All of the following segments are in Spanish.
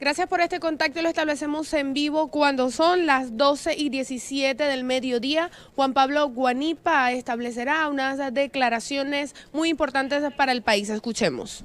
Gracias por este contacto, lo establecemos en vivo cuando son las 12:17 del mediodía. Juan Pablo Guanipa establecerá unas declaraciones muy importantes para el país. Escuchemos.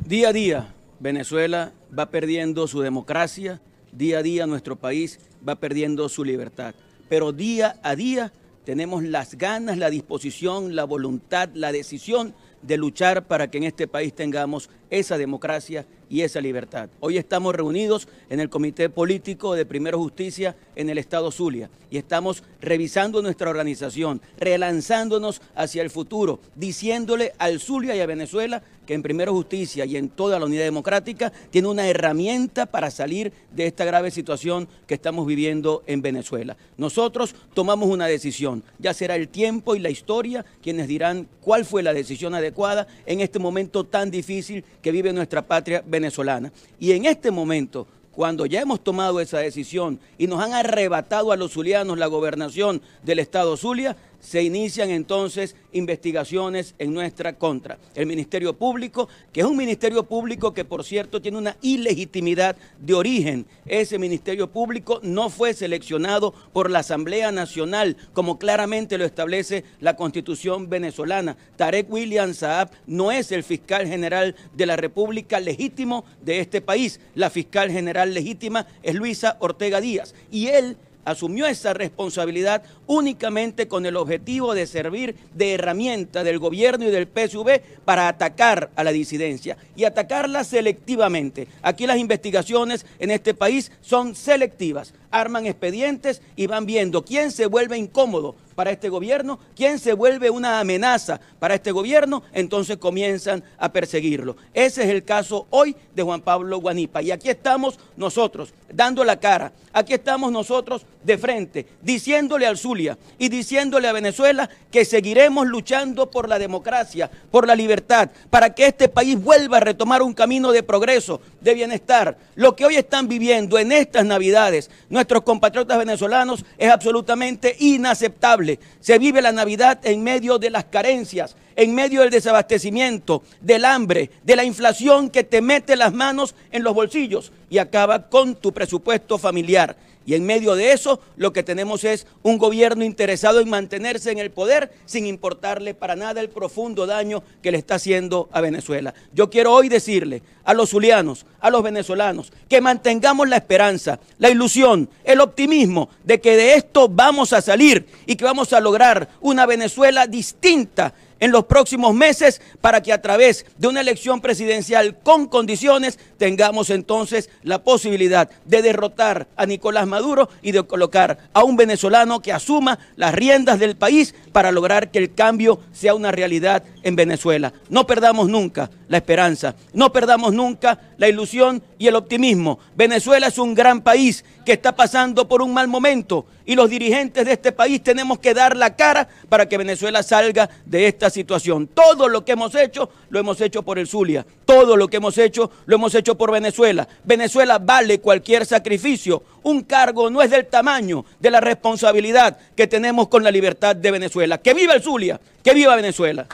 Día a día, Venezuela va perdiendo su democracia, día a día nuestro país va perdiendo su libertad. Pero día a día tenemos las ganas, la disposición, la voluntad, la decisión de luchar para que en este país tengamos esa democracia y esa libertad. Hoy estamos reunidos en el Comité Político de Primero Justicia en el Estado Zulia y estamos revisando nuestra organización, relanzándonos hacia el futuro, diciéndole al Zulia y a Venezuela que en Primero Justicia y en toda la unidad democrática tiene una herramienta para salir de esta grave situación que estamos viviendo en Venezuela. Nosotros tomamos una decisión, ya será el tiempo y la historia quienes dirán cuál fue la decisión adecuada en este momento tan difícil que vive nuestra patria venezolana. Y en este momento, cuando ya hemos tomado esa decisión y nos han arrebatado a los zulianos la gobernación del Estado Zulia, se inician entonces investigaciones en nuestra contra. El Ministerio Público, que es un Ministerio Público que por cierto tiene una ilegitimidad de origen. Ese Ministerio Público no fue seleccionado por la Asamblea Nacional, como claramente lo establece la Constitución venezolana. Tarek William Saab no es el fiscal general de la República legítimo de este país. La fiscal general legítima es Luisa Ortega Díaz y él asumió esa responsabilidad únicamente con el objetivo de servir de herramienta del gobierno y del PSV para atacar a la disidencia y atacarla selectivamente. Aquí las investigaciones en este país son selectivas, arman expedientes y van viendo quién se vuelve incómodo para este gobierno, quién se vuelve una amenaza para este gobierno, entonces comienzan a perseguirlo. Ese es el caso hoy de Juan Pablo Guanipa. Y aquí estamos nosotros, dando la cara, aquí estamos nosotros de frente, diciéndole al Zulia y diciéndole a Venezuela que seguiremos luchando por la democracia, por la libertad, para que este país vuelva a retomar un camino de progreso, de bienestar. Lo que hoy están viviendo en estas Navidades nuestros compatriotas venezolanos es absolutamente inaceptable. Se vive la Navidad en medio de las carencias, en medio del desabastecimiento, del hambre, de la inflación que te mete las manos en los bolsillos y acaba con tu presupuesto familiar. Y en medio de eso lo que tenemos es un gobierno interesado en mantenerse en el poder sin importarle para nada el profundo daño que le está haciendo a Venezuela. Yo quiero hoy decirle a los zulianos, a los venezolanos, que mantengamos la esperanza, la ilusión, el optimismo de que de esto vamos a salir y que vamos a lograr una Venezuela distinta en los próximos meses para que a través de una elección presidencial con condiciones tengamos entonces la posibilidad de derrotar a Nicolás Maduro y de colocar a un venezolano que asuma las riendas del país para lograr que el cambio sea una realidad en Venezuela. No perdamos nunca la esperanza, no perdamos nunca la ilusión y el optimismo. Venezuela es un gran país que está pasando por un mal momento y los dirigentes de este país tenemos que dar la cara para que Venezuela salga de esta situación. Todo lo que hemos hecho, lo hemos hecho por el Zulia. Todo lo que hemos hecho, lo hemos hecho por Venezuela. Venezuela vale cualquier sacrificio. Un cargo no es del tamaño de la responsabilidad que tenemos con la libertad de Venezuela. ¡Que viva el Zulia! ¡Que viva Venezuela!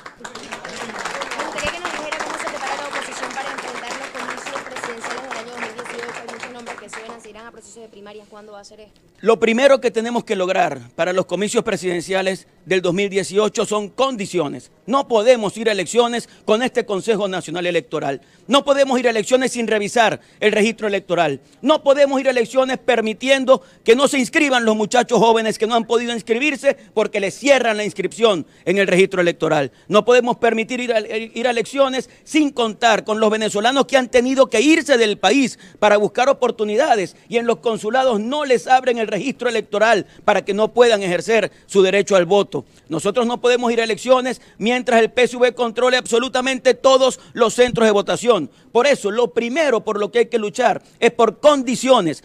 De primarias, ¿cuándo va a ser esto? Lo primero que tenemos que lograr para los comicios presidenciales del 2018 son condiciones. No podemos ir a elecciones con este Consejo Nacional Electoral. No podemos ir a elecciones sin revisar el registro electoral. No podemos ir a elecciones permitiendo que no se inscriban los muchachos jóvenes que no han podido inscribirse porque les cierran la inscripción en el registro electoral. No podemos permitir ir a elecciones sin contar con los venezolanos que han tenido que irse del país para buscar oportunidades y en los consulados no les abren el registro electoral para que no puedan ejercer su derecho al voto. Nosotros no podemos ir a elecciones mientras el PSV controle absolutamente todos los centros de votación. Por eso, lo primero por lo que hay que luchar es por condiciones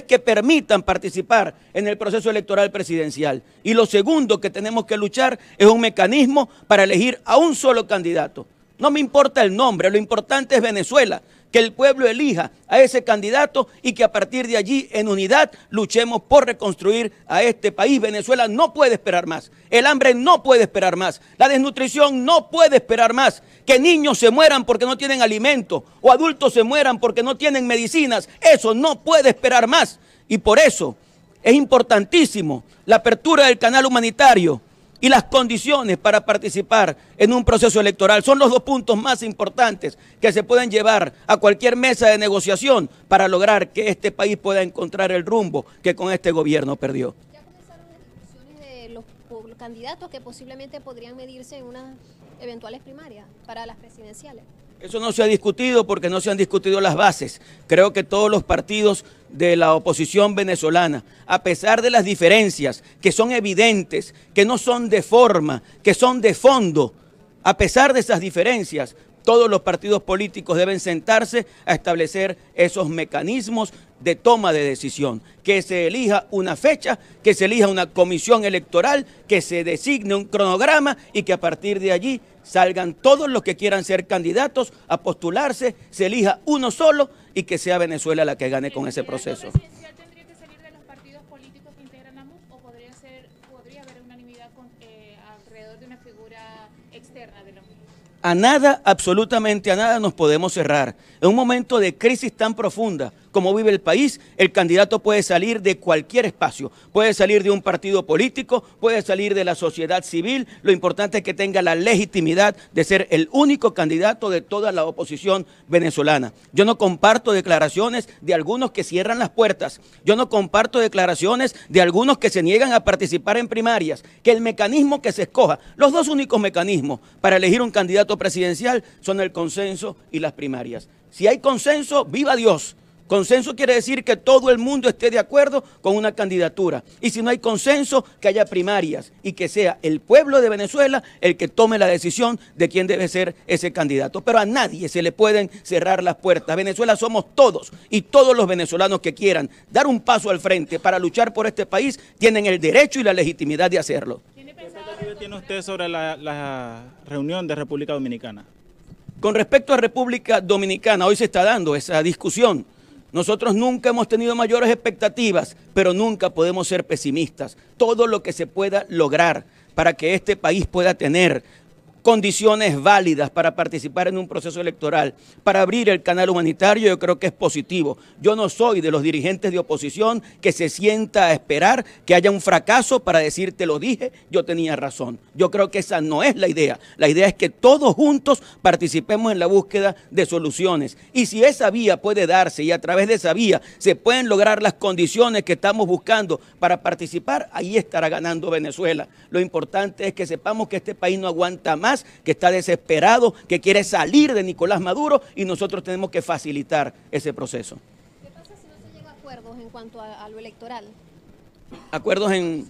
que permitan participar en el proceso electoral presidencial. Y lo segundo que tenemos que luchar es un mecanismo para elegir a un solo candidato. No me importa el nombre, lo importante es Venezuela. que el pueblo elija a ese candidato y que a partir de allí, en unidad, luchemos por reconstruir a este país. Venezuela no puede esperar más, el hambre no puede esperar más, la desnutrición no puede esperar más, que niños se mueran porque no tienen alimento o adultos se mueran porque no tienen medicinas, eso no puede esperar más. Y por eso es importantísimo la apertura del canal humanitario y las condiciones para participar en un proceso electoral. Son los dos puntos más importantes que se pueden llevar a cualquier mesa de negociación para lograr que este país pueda encontrar el rumbo que con este gobierno perdió. Ya comenzaron las discusiones de los candidatos que posiblemente podrían medirse en unas eventuales primarias para las presidenciales. Eso no se ha discutido porque no se han discutido las bases. Creo que todos los partidos de la oposición venezolana, a pesar de las diferencias que son evidentes, que no son de forma, que son de fondo, a pesar de esas diferencias, todos los partidos políticos deben sentarse a establecer esos mecanismos de toma de decisión, que se elija una fecha, que se elija una comisión electoral, que se designe un cronograma y que a partir de allí salgan todos los que quieran ser candidatos a postularse, se elija uno solo y que sea Venezuela la que gane con ese proceso. ¿El presidencial tendría que salir de los partidos políticos que integran a MUS o podría haber unanimidad alrededor de una figura externa de la MUS? A nada, absolutamente a nada nos podemos cerrar. En un momento de crisis tan profunda como vive el país, el candidato puede salir de cualquier espacio, puede salir de un partido político, puede salir de la sociedad civil. Lo importante es que tenga la legitimidad de ser el único candidato de toda la oposición venezolana. Yo no comparto declaraciones de algunos que cierran las puertas, yo no comparto declaraciones de algunos que se niegan a participar en primarias, que el mecanismo que se escoja, los dos únicos mecanismos para elegir un candidato presidencial son el consenso y las primarias. Si hay consenso, ¡viva Dios! Consenso quiere decir que todo el mundo esté de acuerdo con una candidatura. Y si no hay consenso, que haya primarias y que sea el pueblo de Venezuela el que tome la decisión de quién debe ser ese candidato. Pero a nadie se le pueden cerrar las puertas. Venezuela somos todos y todos los venezolanos que quieran dar un paso al frente para luchar por este país tienen el derecho y la legitimidad de hacerlo. ¿Qué expectativa tiene usted sobre la reunión de República Dominicana? Con respecto a República Dominicana, hoy se está dando esa discusión. Nosotros nunca hemos tenido mayores expectativas, pero nunca podemos ser pesimistas. Todo lo que se pueda lograr para que este país pueda tener condiciones válidas para participar en un proceso electoral, para abrir el canal humanitario, yo creo que es positivo. Yo no soy de los dirigentes de oposición que se sienta a esperar que haya un fracaso para decir, te lo dije, yo tenía razón. Yo creo que esa no es la idea. La idea es que todos juntos participemos en la búsqueda de soluciones. Y si esa vía puede darse y a través de esa vía se pueden lograr las condiciones que estamos buscando para participar, ahí estará ganando Venezuela. Lo importante es que sepamos que este país no aguanta más, que está desesperado, que quiere salir de Nicolás Maduro y nosotros tenemos que facilitar ese proceso. ¿Qué pasa si no se llega a acuerdos en cuanto a lo electoral? Acuerdos en...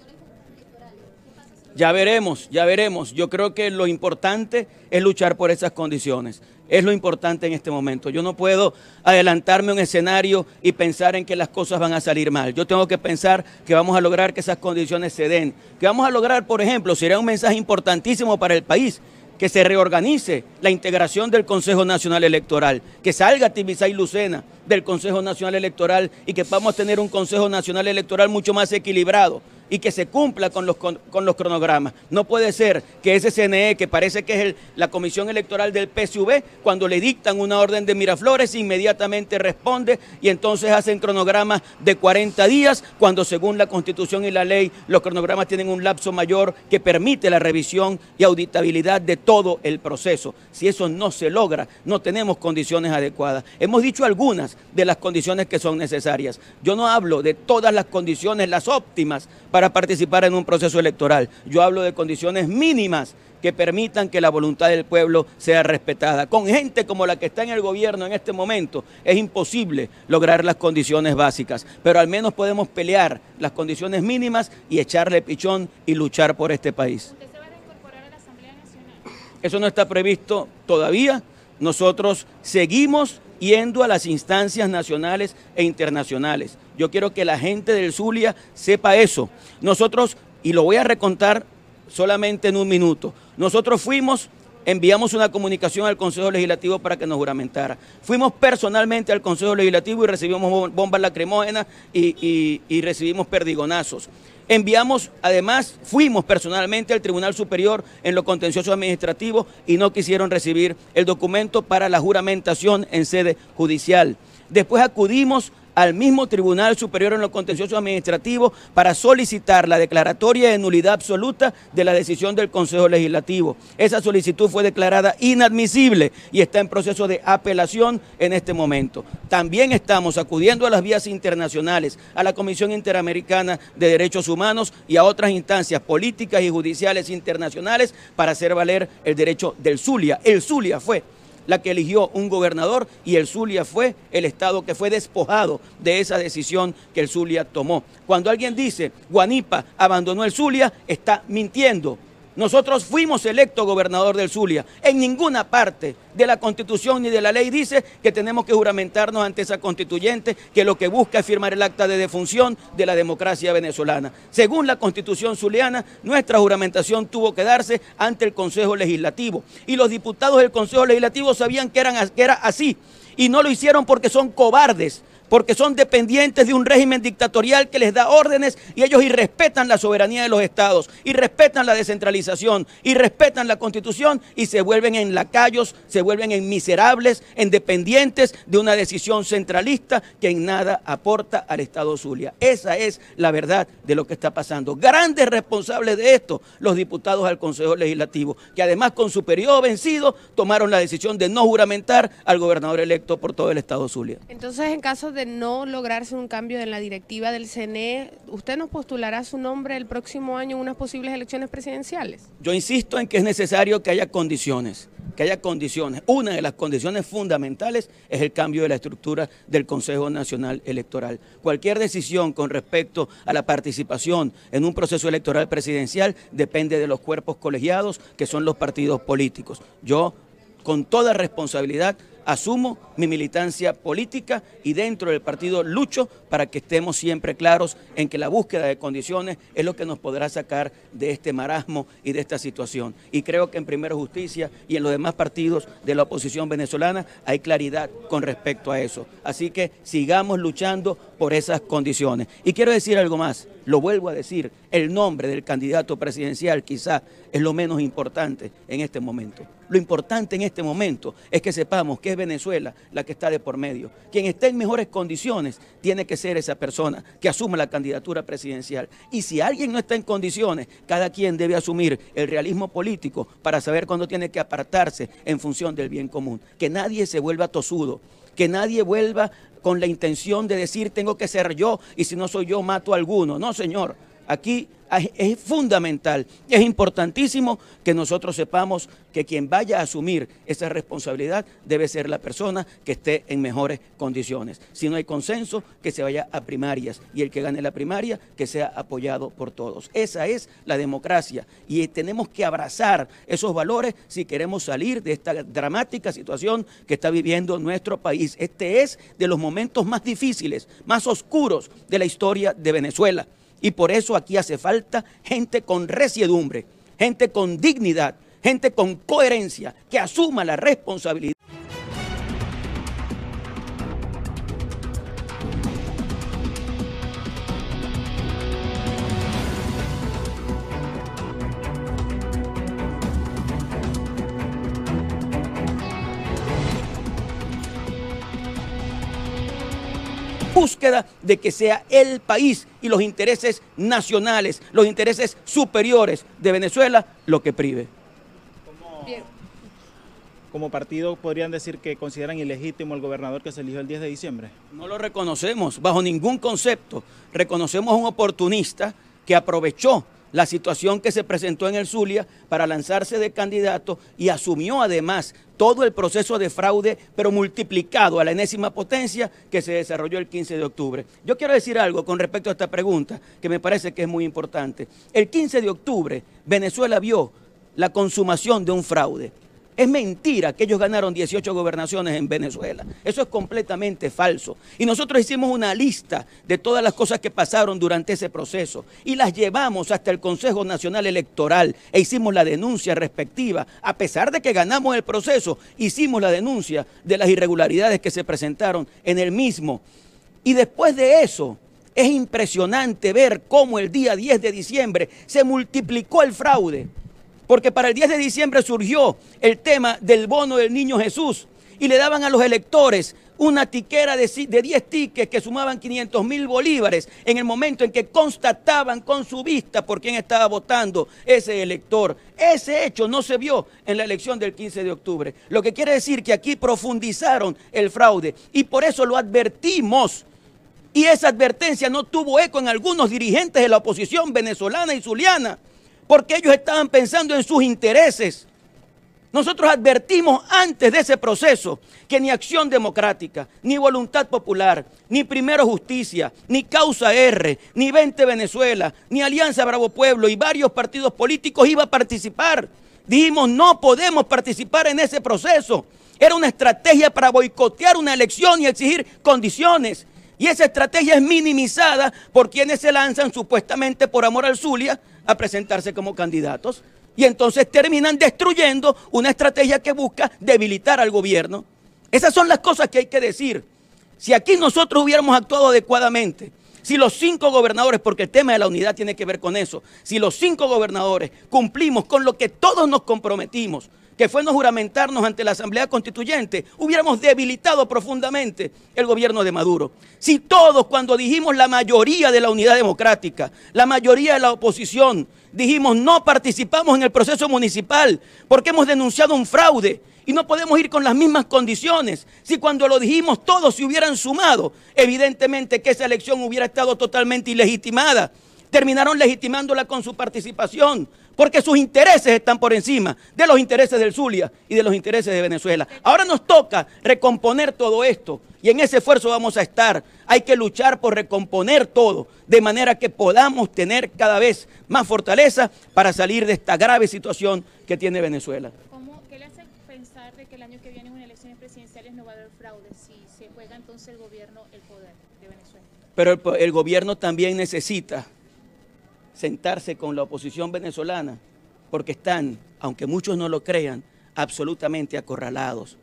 Ya veremos, ya veremos. Yo creo que lo importante es luchar por esas condiciones. Es lo importante en este momento. Yo no puedo adelantarme a un escenario y pensar en que las cosas van a salir mal. Yo tengo que pensar que vamos a lograr que esas condiciones se den. Que vamos a lograr, por ejemplo, sería un mensaje importantísimo para el país, que se reorganice la integración del Consejo Nacional Electoral, que salga Tibisay Lucena del Consejo Nacional Electoral y que podamos tener un Consejo Nacional Electoral mucho más equilibrado y que se cumpla con los cronogramas. No puede ser que ese CNE, que parece que es la Comisión Electoral del PSV, cuando le dictan una orden de Miraflores, inmediatamente responde y entonces hacen cronogramas de 40 días, cuando según la Constitución y la ley, los cronogramas tienen un lapso mayor que permite la revisión y auditabilidad de todo el proceso. Si eso no se logra, no tenemos condiciones adecuadas. Hemos dicho algunas de las condiciones que son necesarias. Yo no hablo de todas las condiciones, las óptimas, para participar en un proceso electoral. Yo hablo de condiciones mínimas que permitan que la voluntad del pueblo sea respetada. Con gente como la que está en el gobierno en este momento, es imposible lograr las condiciones básicas, pero al menos podemos pelear las condiciones mínimas y echarle pichón y luchar por este país. ¿Usted se va a reincorporar a la Asamblea Nacional? Eso no está previsto todavía. Nosotros seguimos yendo a las instancias nacionales e internacionales. Yo quiero que la gente del Zulia sepa eso. Nosotros, y lo voy a recontar solamente en un minuto, nosotros fuimos enviamos una comunicación al Consejo Legislativo para que nos juramentara. Fuimos personalmente al Consejo Legislativo y recibimos bombas lacrimógenas y recibimos perdigonazos. Fuimos personalmente al Tribunal Superior en lo contencioso administrativo y no quisieron recibir el documento para la juramentación en sede judicial. Después acudimos al mismo Tribunal Superior en lo contencioso administrativo para solicitar la declaratoria de nulidad absoluta de la decisión del Consejo Legislativo. Esa solicitud fue declarada inadmisible y está en proceso de apelación en este momento. También estamos acudiendo a las vías internacionales, a la Comisión Interamericana de Derechos Humanos y a otras instancias políticas y judiciales internacionales para hacer valer el derecho del Zulia. El Zulia fue la que eligió un gobernador y el Zulia fue el estado que fue despojado de esa decisión que el Zulia tomó. Cuando alguien dice Guanipa abandonó el Zulia, está mintiendo. Nosotros fuimos electos gobernador del Zulia. En ninguna parte de la Constitución ni de la ley dice que tenemos que juramentarnos ante esa constituyente que lo que busca es firmar el acta de defunción de la democracia venezolana. Según la Constitución zuliana, nuestra juramentación tuvo que darse ante el Consejo Legislativo. Y los diputados del Consejo Legislativo sabían que era así. Y no lo hicieron porque son cobardes, porque son dependientes de un régimen dictatorial que les da órdenes y ellos irrespetan la soberanía de los estados, irrespetan la descentralización, irrespetan la Constitución y se vuelven en lacayos, se vuelven en miserables, en dependientes de una decisión centralista que en nada aporta al Estado Zulia. Esa es la verdad de lo que está pasando. Grandes responsables de esto, los diputados al Consejo Legislativo, que además con su periodo vencido tomaron la decisión de no juramentar al gobernador electo por todo el Estado Zulia. Entonces, en caso de no lograrse un cambio en la directiva del CNE, ¿usted nos postulará su nombre el próximo año en unas posibles elecciones presidenciales? Yo insisto en que es necesario que haya condiciones, Una de las condiciones fundamentales es el cambio de la estructura del Consejo Nacional Electoral. Cualquier decisión con respecto a la participación en un proceso electoral presidencial depende de los cuerpos colegiados que son los partidos políticos. Yo, con toda responsabilidad, asumo mi militancia política y dentro del partido lucho para que estemos siempre claros en que la búsqueda de condiciones es lo que nos podrá sacar de este marasmo y de esta situación. Y creo que en Primero Justicia y en los demás partidos de la oposición venezolana hay claridad con respecto a eso. Así que sigamos luchando por esas condiciones. Y quiero decir algo más, lo vuelvo a decir, el nombre del candidato presidencial quizá es lo menos importante en este momento. Lo importante en este momento es que sepamos que es Venezuela la que está de por medio. Quien esté en mejores condiciones tiene que ser esa persona que asuma la candidatura presidencial. Y si alguien no está en condiciones, cada quien debe asumir el realismo político para saber cuándo tiene que apartarse en función del bien común. Que nadie se vuelva tosudo, que nadie vuelva con la intención de decir tengo que ser yo y si no soy yo mato a alguno. No, señor. Aquí es fundamental, es importantísimo que nosotros sepamos que quien vaya a asumir esa responsabilidad debe ser la persona que esté en mejores condiciones. Si no hay consenso, que se vaya a primarias y el que gane la primaria, que sea apoyado por todos. Esa es la democracia y tenemos que abrazar esos valores si queremos salir de esta dramática situación que está viviendo nuestro país. Este es de los momentos más difíciles, más oscuros de la historia de Venezuela. Y por eso aquí hace falta gente con resiedumbre, gente con dignidad, gente con coherencia, que asuma la responsabilidad. Búsqueda de que sea el país y los intereses nacionales, los intereses superiores de Venezuela lo que prive. Como partido podrían decir que consideran ilegítimo el gobernador que se eligió el 10 de diciembre. No lo reconocemos bajo ningún concepto. Reconocemos a un oportunista que aprovechó la situación que se presentó en el Zulia para lanzarse de candidato y asumió además todo el proceso de fraude, pero multiplicado a la enésima potencia que se desarrolló el 15 de octubre. Yo quiero decir algo con respecto a esta pregunta que me parece que es muy importante. El 15 de octubre Venezuela vio la consumación de un fraude. Es mentira que ellos ganaron 18 gobernaciones en Venezuela. Eso es completamente falso. Y nosotros hicimos una lista de todas las cosas que pasaron durante ese proceso y las llevamos hasta el Consejo Nacional Electoral e hicimos la denuncia respectiva. A pesar de que ganamos el proceso, hicimos la denuncia de las irregularidades que se presentaron en el mismo. Y después de eso, es impresionante ver cómo el día 10 de diciembre se multiplicó el fraude. Porque para el 10 de diciembre surgió el tema del bono del Niño Jesús y le daban a los electores una tiquera de 10 tickets que sumaban 500.000 bolívares en el momento en que constataban con su vista por quién estaba votando ese elector. Ese hecho no se vio en la elección del 15 de octubre. Lo que quiere decir que aquí profundizaron el fraude y por eso lo advertimos. Y esa advertencia no tuvo eco en algunos dirigentes de la oposición venezolana y zuliana, porque ellos estaban pensando en sus intereses. Nosotros advertimos antes de ese proceso que ni Acción Democrática, ni Voluntad Popular, ni Primero Justicia, ni Causa R, ni 20 Venezuela, ni Alianza Bravo Pueblo y varios partidos políticos iban a participar. Dijimos, no podemos participar en ese proceso. Era una estrategia para boicotear una elección y exigir condiciones. Y esa estrategia es minimizada por quienes se lanzan supuestamente por amor al Zulia a presentarse como candidatos. Y entonces terminan destruyendo una estrategia que busca debilitar al gobierno. Esas son las cosas que hay que decir. Si aquí nosotros hubiéramos actuado adecuadamente, si los 5 gobernadores, porque el tema de la unidad tiene que ver con eso, si los 5 gobernadores cumplimos con lo que todos nos comprometimos, que fue no juramentarnos ante la Asamblea Constituyente, hubiéramos debilitado profundamente el gobierno de Maduro. Si todos, cuando dijimos la mayoría de la unidad democrática, la mayoría de la oposición, dijimos no participamos en el proceso municipal porque hemos denunciado un fraude y no podemos ir con las mismas condiciones. Si cuando lo dijimos todos se hubieran sumado, evidentemente que esa elección hubiera estado totalmente ilegitimada. Terminaron legitimándola con su participación, porque sus intereses están por encima de los intereses del Zulia y de los intereses de Venezuela. Ahora nos toca recomponer todo esto y en ese esfuerzo vamos a estar. Hay que luchar por recomponer todo, de manera que podamos tener cada vez más fortaleza para salir de esta grave situación que tiene Venezuela. ¿Qué le hace pensar de que el año que viene en unas elecciones presidenciales no va a haber fraude si se juega entonces el gobierno, el poder de Venezuela? Pero el gobierno también necesita sentarse con la oposición venezolana, porque están, aunque muchos no lo crean, absolutamente acorralados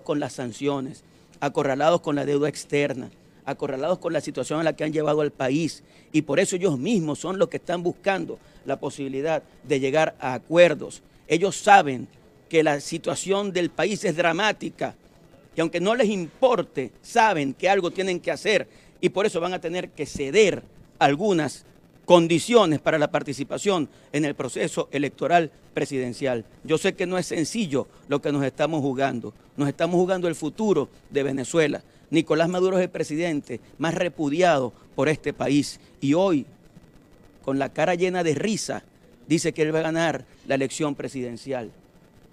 con las sanciones, acorralados con la deuda externa, acorralados con la situación en la que han llevado al país, y por eso ellos mismos son los que están buscando la posibilidad de llegar a acuerdos. Ellos saben que la situación del país es dramática, y aunque no les importe, saben que algo tienen que hacer, y por eso van a tener que ceder algunas condiciones para la participación en el proceso electoral presidencial. Yo sé que no es sencillo lo que nos estamos jugando el futuro de Venezuela. Nicolás Maduro es el presidente más repudiado por este país y hoy, con la cara llena de risa, dice que él va a ganar la elección presidencial.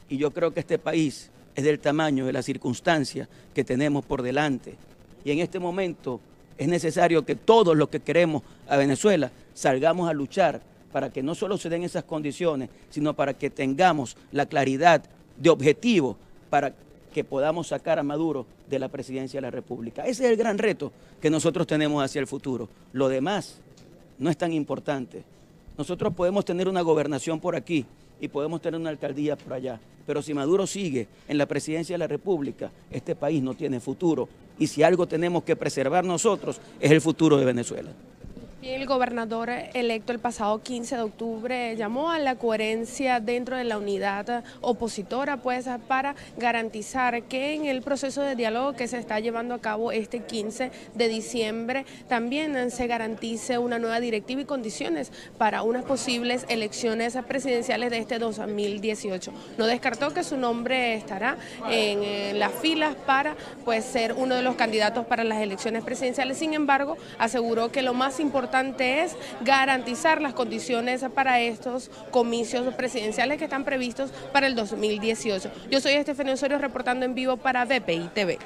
Y yo creo que este país es del tamaño de las circunstancias que tenemos por delante. Y en este momento es necesario que todos los que queremos a Venezuela salgamos a luchar para que no solo se den esas condiciones, sino para que tengamos la claridad de objetivo para que podamos sacar a Maduro de la presidencia de la República. Ese es el gran reto que nosotros tenemos hacia el futuro. Lo demás no es tan importante. Nosotros podemos tener una gobernación por aquí y podemos tener una alcaldía por allá, pero si Maduro sigue en la presidencia de la República, este país no tiene futuro. Y si algo tenemos que preservar nosotros, es el futuro de Venezuela. El gobernador electo el pasado 15 de octubre llamó a la coherencia dentro de la unidad opositora, pues para garantizar que en el proceso de diálogo que se está llevando a cabo este 15 de diciembre también se garantice una nueva directiva y condiciones para unas posibles elecciones presidenciales de este 2018. No descartó que su nombre estará en las filas para ser uno de los candidatos para las elecciones presidenciales. Sin embargo, aseguró que lo más importante es garantizar las condiciones para estos comicios presidenciales que están previstos para el 2018. Yo soy Estefanía Osorio reportando en vivo para BPI TV.